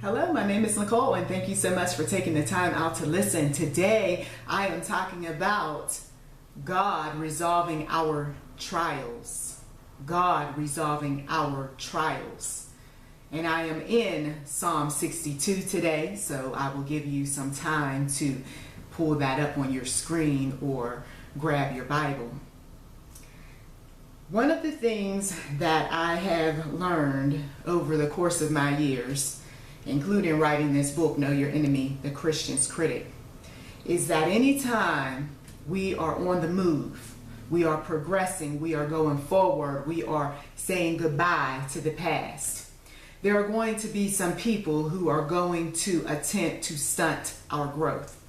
Hello, my name is Nicole, and thank you so much for taking the time out to listen. Today, I am talking about God resolving our trials. God resolving our trials. And I am in Psalm 62 today, so I will give you some time to pull that up on your screen or grab your Bible. One of the things that I have learned over the course of my years, including writing this book, Know Your Enemy, the Christian's Critic, is that anytime we are on the move, we are progressing, we are going forward, we are saying goodbye to the past, there are going to be some people who are going to attempt to stunt our growth.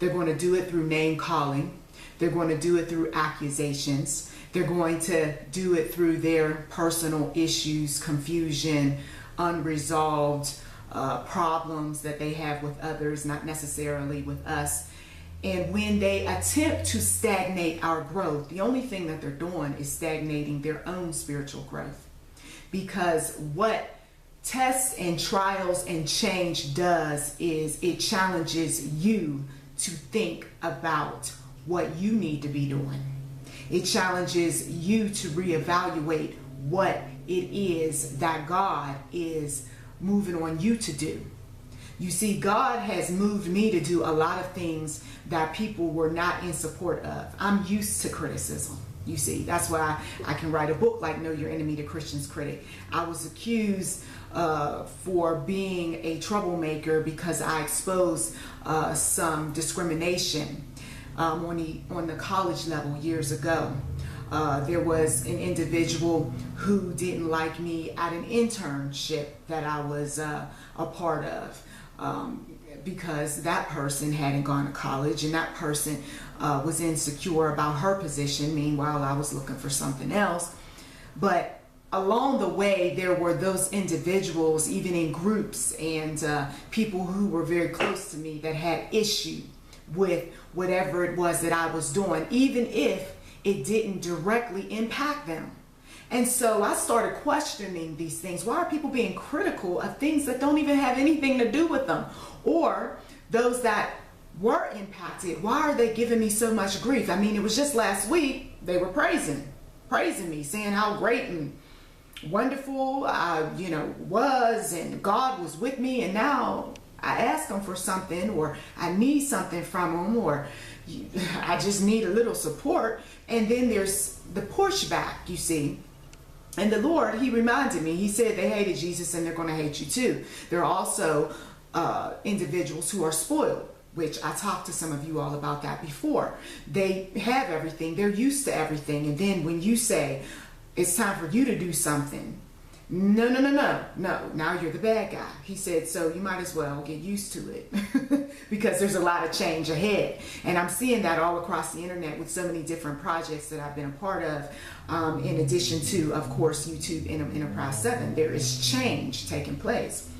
They're going to do it through name calling. They're going to do it through accusations. They're going to do it through their personal issues, confusion, unresolved problems that they have with others, not necessarily with us. And when they attempt to stagnate our growth, the only thing that they're doing is stagnating their own spiritual growth. Because what tests and trials and change does is it challenges you to think about what you need to be doing. It challenges you to reevaluate what it is that God is moving on you to do. You see, God has moved me to do a lot of things that people were not in support of. I'm used to criticism. You see, that's why I can write a book like Know Your Enemy, the Christian's Critic. I was accused for being a troublemaker because I exposed some discrimination on the college level years ago. There was an individual who didn't like me at an internship that I was a part of because that person hadn't gone to college and that person was insecure about her position. Meanwhile, I was looking for something else. But along the way, there were those individuals, even in groups, and people who were very close to me that had issue with whatever it was that I was doing, even if it didn't directly impact them. And so I started questioning these things. Why are people being critical of things that don't even have anything to do with them? Or those that were impacted, why are they giving me so much grief? I mean, it was just last week they were praising me, saying how great and wonderful I was, and God was with me, and now I ask them for something, or I need something from them, or I just need a little support. And then there's the pushback, you see. And the Lord, He reminded me, He said they hated Jesus and they're going to hate you too. There are also individuals who are spoiled, which I talked to some of you all about that before. They have everything, they're used to everything. And then when you say, it's time for you to do something, no, now you're the bad guy. He said, so you might as well get used to it because there's a lot of change ahead. And I'm seeing that all across the internet with so many different projects that I've been a part of, in addition to, of course, YouTube Enterprise 7. There is change taking place.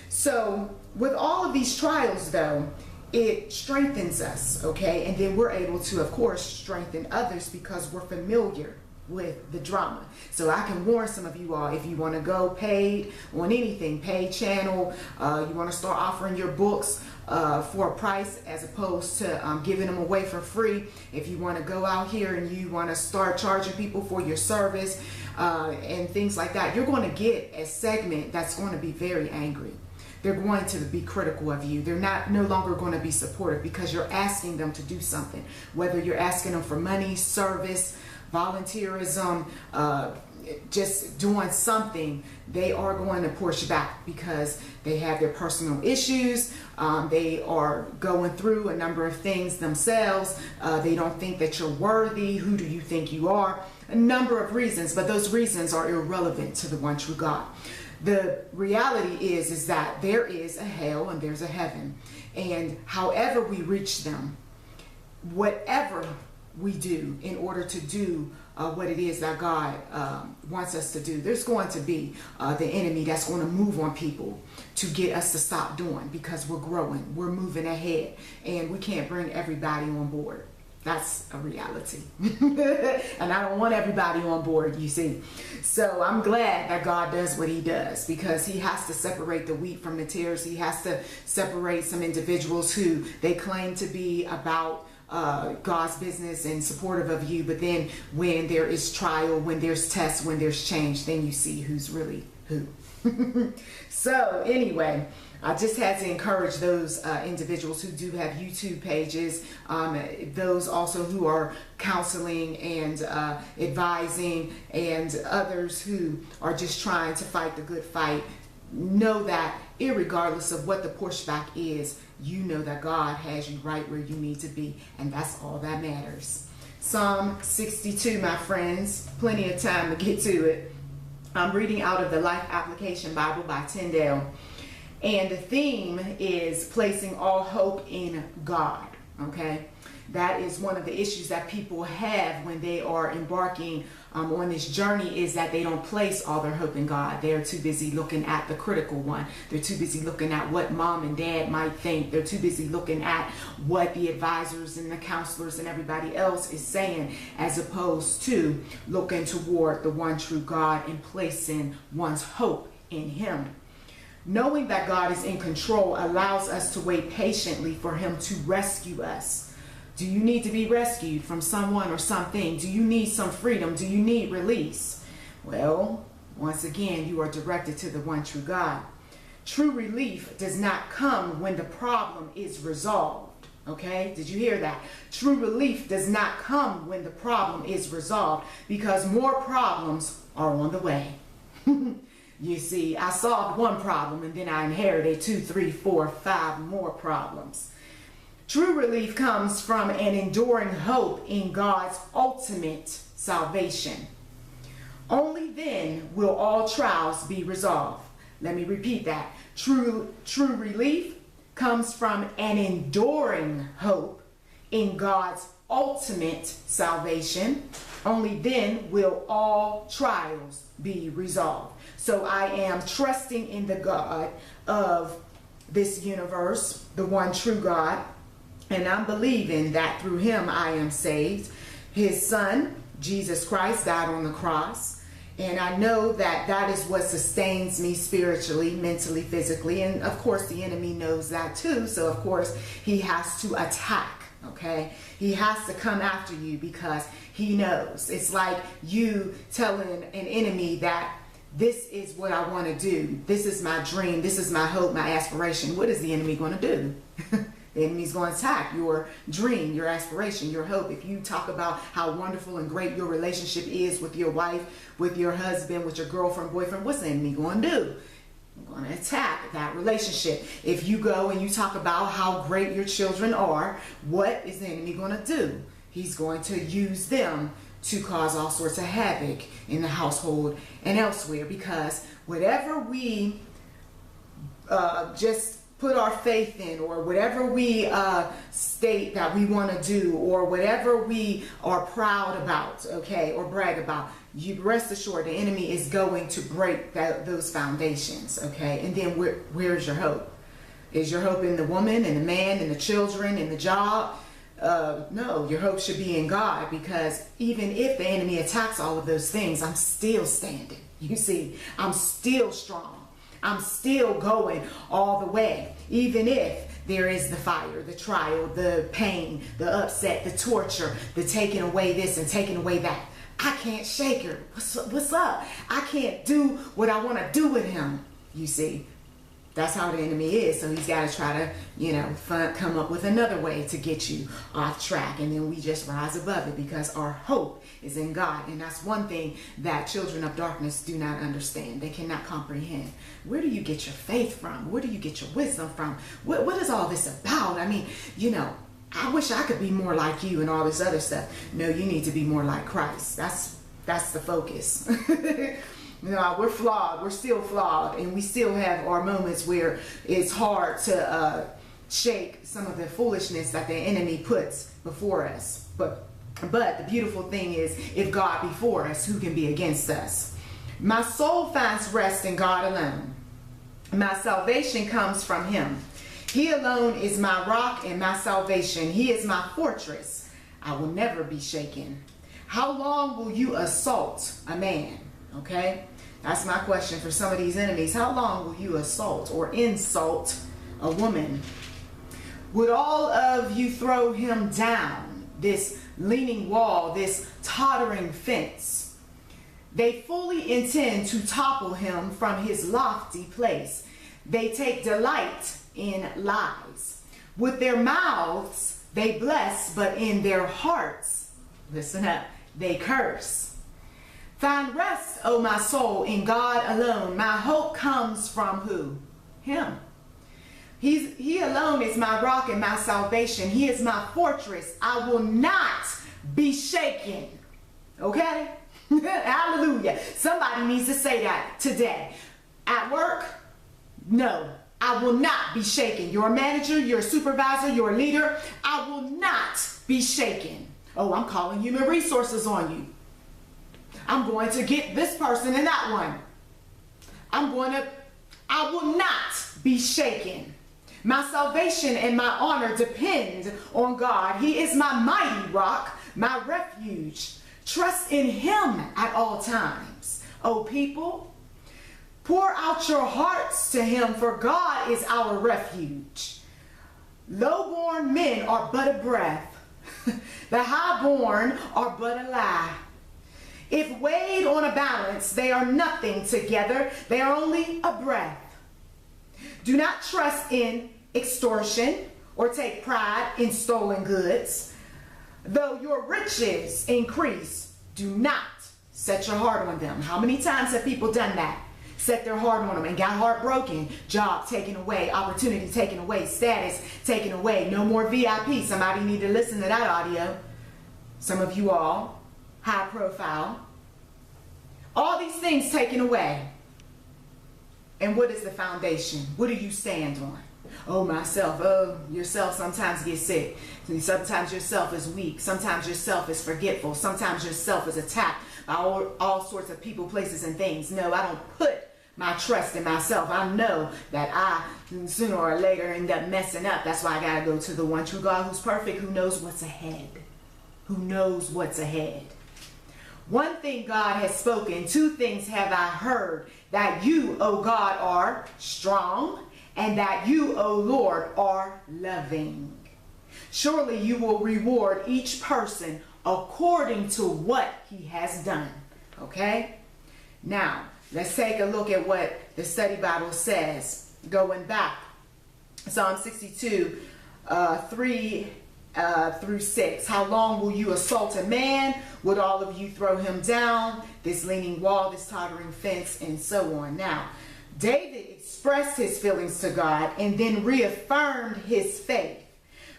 So with all of these trials, though, it strengthens us, okay? And then we're able to, of course, strengthen others because we're familiar with the drama. So I can warn some of you all, if you want to go paid on anything, paid channel, you want to start offering your books for a price as opposed to giving them away for free. If you want to go out here and you want to start charging people for your service and things like that, you're going to get a segment that's going to be very angry. They're going to be critical of you. They're no longer going to be supportive because you're asking them to do something. Whether you're asking them for money, service, volunteerism, just doing something, they are going to push back because they have their personal issues. They are going through a number of things themselves. They don't think that you're worthy. Who do you think you are? A number of reasons, but those reasons are irrelevant to the one true God. The reality is that there is a hell and there's a heaven. And however we reach them, whatever we do in order to do what it is that God wants us to do, there's going to be the enemy that's going to move on people to get us to stop doing because we're growing, we're moving ahead, and we can't bring everybody on board. That's a reality. And I don't want everybody on board, you see. So I'm glad that God does what he does, because he has to separate the wheat from the tares. He has to separate some individuals who they claim to be about God's business and supportive of you, but then when there is trial, when there's tests, when there's change, then you see who's really who. So anyway, I just had to encourage those individuals who do have YouTube pages, those also who are counseling and advising, and others who are just trying to fight the good fight. Know that irregardless of what the pushback is, you know that God has you right where you need to be, and that's all that matters. Psalm 62, my friends, plenty of time to get to it. I'm reading out of the Life Application Bible by Tyndale, and the theme is placing all hope in God. Okay, that is one of the issues that people have when they are embarking on this journey, is that they don't place all their hope in God. They're too busy looking at the critical one. They're too busy looking at what mom and dad might think. They're too busy looking at what the advisors and the counselors and everybody else is saying, as opposed to looking toward the one true God and placing one's hope in him. Knowing that God is in control allows us to wait patiently for him to rescue us. Do you need to be rescued from someone or something? Do you need some freedom? Do you need release? Well, once again, you are directed to the one true God. True relief does not come when the problem is resolved. Okay? Did you hear that? True relief does not come when the problem is resolved, because more problems are on the way. You see, I solved one problem and then I inherited 2, 3, 4, 5 more problems. True relief comes from an enduring hope in God's ultimate salvation. Only then will all trials be resolved. Let me repeat that. True relief comes from an enduring hope in God's ultimate salvation. Only then will all trials be resolved. So I am trusting in the God of this universe, the one true God, and I'm believing that through him I am saved. His son, Jesus Christ, died on the cross. And I know that that is what sustains me spiritually, mentally, physically. And of course, the enemy knows that too. So of course, he has to attack. Okay? He has to come after you because he knows. It's like you telling an enemy that this is what I want to do. This is my dream. This is my hope, my aspiration. What is the enemy going to do? The enemy's going to attack your dream, your aspiration, your hope. If you talk about how wonderful and great your relationship is with your wife, with your husband, with your girlfriend, boyfriend, what's the enemy going to do? Going to attack that relationship. If you go and you talk about how great your children are, what is the enemy going to do? He's going to use them to cause all sorts of havoc in the household and elsewhere, because whatever we just put our faith in, or whatever we state that we want to do, or whatever we are proud about, okay, or brag about, you rest assured the enemy is going to break those foundations, okay? And then where's your hope? Is your hope in the woman and the man and the children and the job? No, your hope should be in God, because even if the enemy attacks all of those things, I'm still standing. You see, I'm still strong. I'm still going all the way, even if there is the fire, the trial, the pain, the upset, the torture, the taking away this and taking away that. I can't shake her. What's up? I can't do what I want to do with him. You see, that's how the enemy is. So he's got to try to, come up with another way to get you off track. And then we just rise above it, because our hope is in God. And that's one thing that children of darkness do not understand. They cannot comprehend. Where do you get your faith from? Where do you get your wisdom from? What is all this about? I mean, I wish I could be more like you and all this other stuff. No, you need to be more like Christ. That's the focus. We're flawed. We're still flawed. And we still have our moments where it's hard to shake some of the foolishness that the enemy puts before us. But the beautiful thing is, if God be for us, who can be against us? My soul finds rest in God alone. My salvation comes from him. He alone is my rock and my salvation. He is my fortress. I will never be shaken. How long will you assault a man? Okay, that's my question for some of these enemies. How long will you assault or insult a woman? Would all of you throw him down, this leaning wall, this tottering fence? They fully intend to topple him from his lofty place. They take delight in lies. With their mouths they bless, but in their hearts, listen up, they curse. Find rest, O my soul, in God alone. My hope comes from who? Him. He alone is my rock and my salvation. He is my fortress. I will not be shaken. Okay? Hallelujah. Somebody needs to say that today. At work, no, I will not be shaken. Your manager, your supervisor, your leader, I will not be shaken. Oh, I'm calling human resources on you. I'm going to get this person and that one. I will not be shaken. My salvation and my honor depend on God. He is my mighty rock, my refuge. Trust in him at all times. O people, pour out your hearts to him, for God is our refuge. Low-born men are but a breath. The high-born are but a lie. If weighed on a balance, they are nothing together. They are only a breath. Do not trust in extortion or take pride in stolen goods. Though your riches increase, do not set your heart on them. How many times have people done that? Set their heart on them and got heartbroken. Job taken away, opportunity taken away, status taken away, no more VIP. Somebody need to listen to that audio. Some of you all, high profile. All these things taken away. And what is the foundation? What do you stand on? Oh, myself. Oh, yourself sometimes gets sick. Sometimes yourself is weak. Sometimes yourself is forgetful. Sometimes yourself is attacked by all sorts of people, places, and things. No, I don't put my trust in myself. I know that I sooner or later end up messing up. That's why I got to go to the one true God who's perfect, who knows what's ahead. Who knows what's ahead. One thing God has spoken, two things have I heard, that you, O God, are strong, and that you, O Lord, are loving. Surely you will reward each person according to what he has done. Okay? Now, let's take a look at what the study Bible says. Going back, Psalm 62, 3 through 6. How long will you assault a man? Would all of you throw him down? This leaning wall, this tottering fence, and so on. Now, David expressed his feelings to God and then reaffirmed his faith.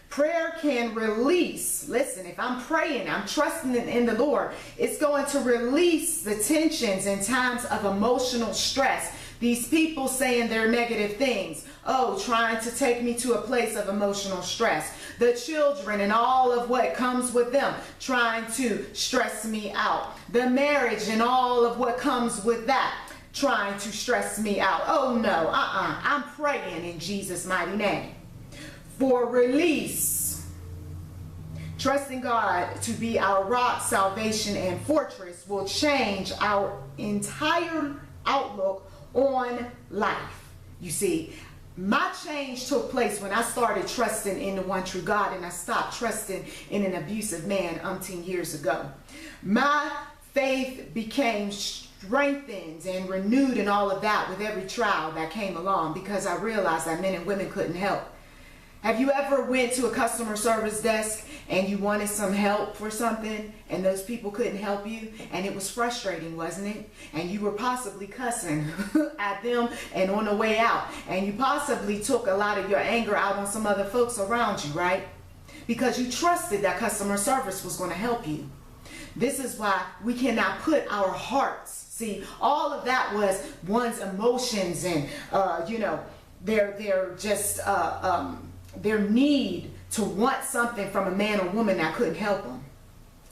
Prayer can release. Listen, if I'm praying, I'm trusting in the Lord, it's going to release the tensions in times of emotional stress. These people saying their negative things. Oh, trying to take me to a place of emotional stress. The children and all of what comes with them trying to stress me out. The marriage and all of what comes with that trying to stress me out. Oh no, I'm praying in Jesus' mighty name for release. Trusting God to be our rock, salvation, and fortress will change our entire outlook on life. You see, my change took place when I started trusting in the one true God, and I stopped trusting in an abusive man umpteen years ago. My faith became strengthened and renewed and all of that with every trial that came along, because I realized that men and women couldn't help. Have you ever went to a customer service desk and you wanted some help for something and those people couldn't help you, and it was frustrating, wasn't it? And you were possibly cussing at them and on the way out, and you possibly took a lot of your anger out on some other folks around you, right? Because you trusted that customer service was going to help you. This is why we cannot put our hearts. See, all of that was one's emotions and their need to want something from a man or woman that couldn't help them.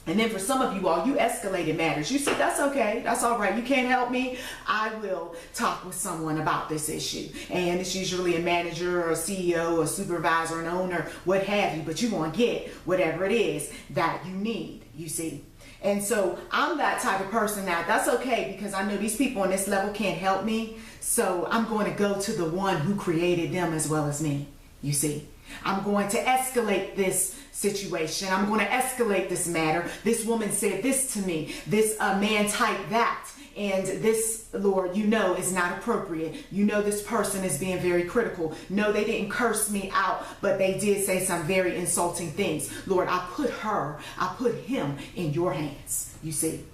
And then for some of you all, you escalated matters. You said, that's okay. That's all right. You can't help me. I will talk with someone about this issue. And it's usually a manager or a CEO or a supervisor, an owner, what have you. But you want to get whatever it is that you need, you see. And so I'm that type of person now. That's okay, because I know these people on this level can't help me. So I'm going to go to the one who created them as well as me, you see. I'm going to escalate this situation. I'm going to escalate this matter. This woman said this to me. This man typed that. And this, Lord, you know, is not appropriate. You know, this person is being very critical. No, they didn't curse me out, but they did say some very insulting things. Lord, I put him in your hands, you see.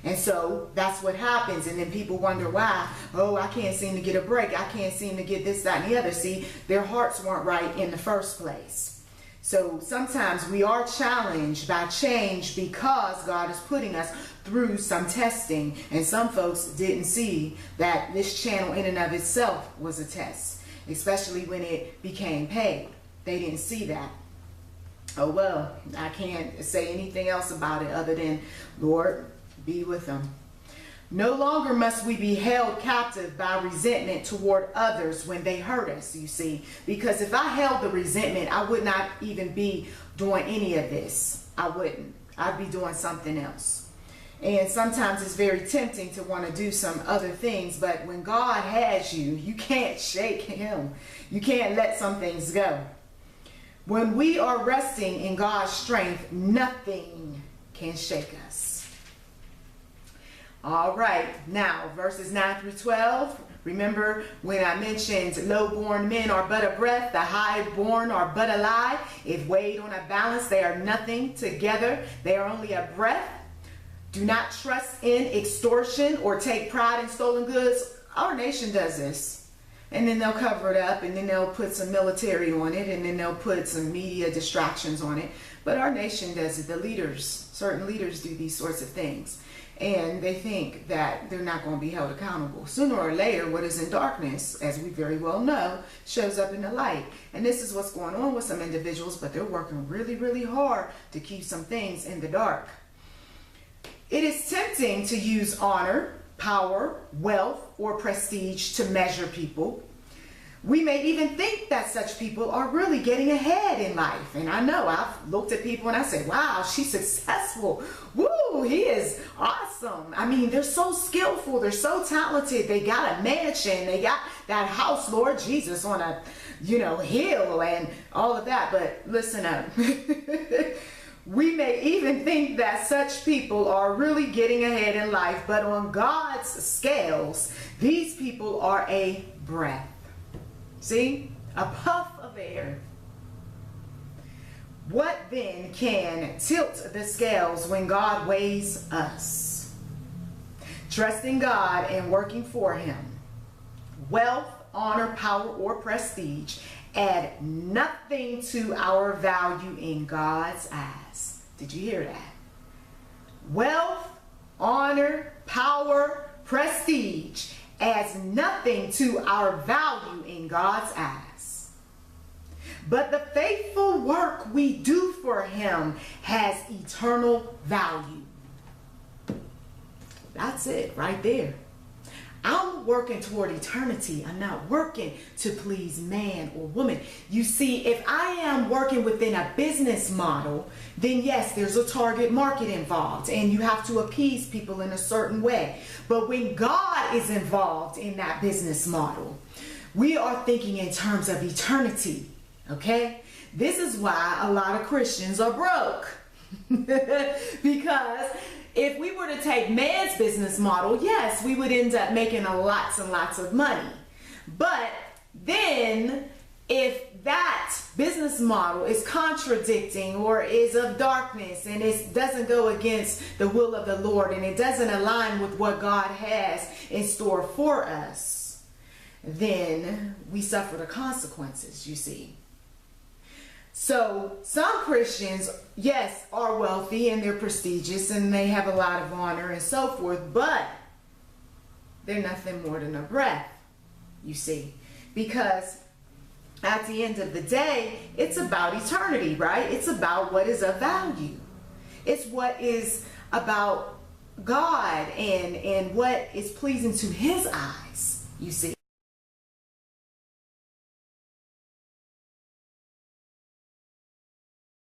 And so that's what happens. And then people wonder why. Oh, I can't seem to get a break. I can't seem to get this, that, and the other. See, their hearts weren't right in the first place. So sometimes we are challenged by change because God is putting us through some testing. And some folks didn't see that this channel in and of itself was a test, especially when it became paid. They didn't see that. Oh, well, I can't say anything else about it other than, Lord, be with them. No longer must we be held captive by resentment toward others when they hurt us, you see. Because if I held the resentment, I would not even be doing any of this. I wouldn't. I'd be doing something else. And sometimes it's very tempting to want to do some other things. But when God has you, you can't shake him. You can't let some things go. When we are resting in God's strength, nothing can shake us. All right, now verses 9 through 12. Remember when I mentioned low-born men are but a breath, the high-born are but a lie. If weighed on a balance, they are nothing together. They are only a breath. Do not trust in extortion or take pride in stolen goods. Our nation does this. And then they'll cover it up, and then they'll put some military on it, and then they'll put some media distractions on it. But our nation does it. The leaders, certain leaders do these sorts of things. And they think that they're not going to be held accountable. Sooner or later, what is in darkness, as we very well know, shows up in the light. And this is what's going on with some individuals, but they're working really, really hard to keep some things in the dark. It is tempting to use honor, power, wealth, or prestige to measure people. We may even think that such people are really getting ahead in life. And I know I've looked at people and I say, wow, she's successful. Woo, he is awesome. I mean, they're so skillful. They're so talented. They got a mansion. They got that house, Lord Jesus, on a, hill and all of that. But listen up. We may even think that such people are really getting ahead in life. But on God's scales, these people are a breath. See? A puff of air. What then can tilt the scales when God weighs us? Trusting God and working for him. Wealth, honor, power, or prestige add nothing to our value in God's eyes. Did you hear that? Wealth, honor, power, prestige adds nothing to our value in God's eyes. But the faithful work we do for him has eternal value. That's it right there. I'm working toward eternity. I'm not working to please man or woman. You see, if I am working within a business model, then yes, there's a target market involved and you have to appease people in a certain way. But when God is involved in that business model, we are thinking in terms of eternity, okay? This is why a lot of Christians are broke. Because if we were to take man's business model, yes, we would end up making lots and lots of money. But then if that business model is contradicting or is of darkness and it doesn't go against the will of the Lord and it doesn't align with what God has in store for us, then we suffer the consequences, you see. So some Christians, yes, are wealthy and they're prestigious and they have a lot of honor and so forth, but they're nothing more than a breath, you see. Because at the end of the day, it's about eternity, right? It's about what is of value. It's what is about God and what is pleasing to his eyes, you see.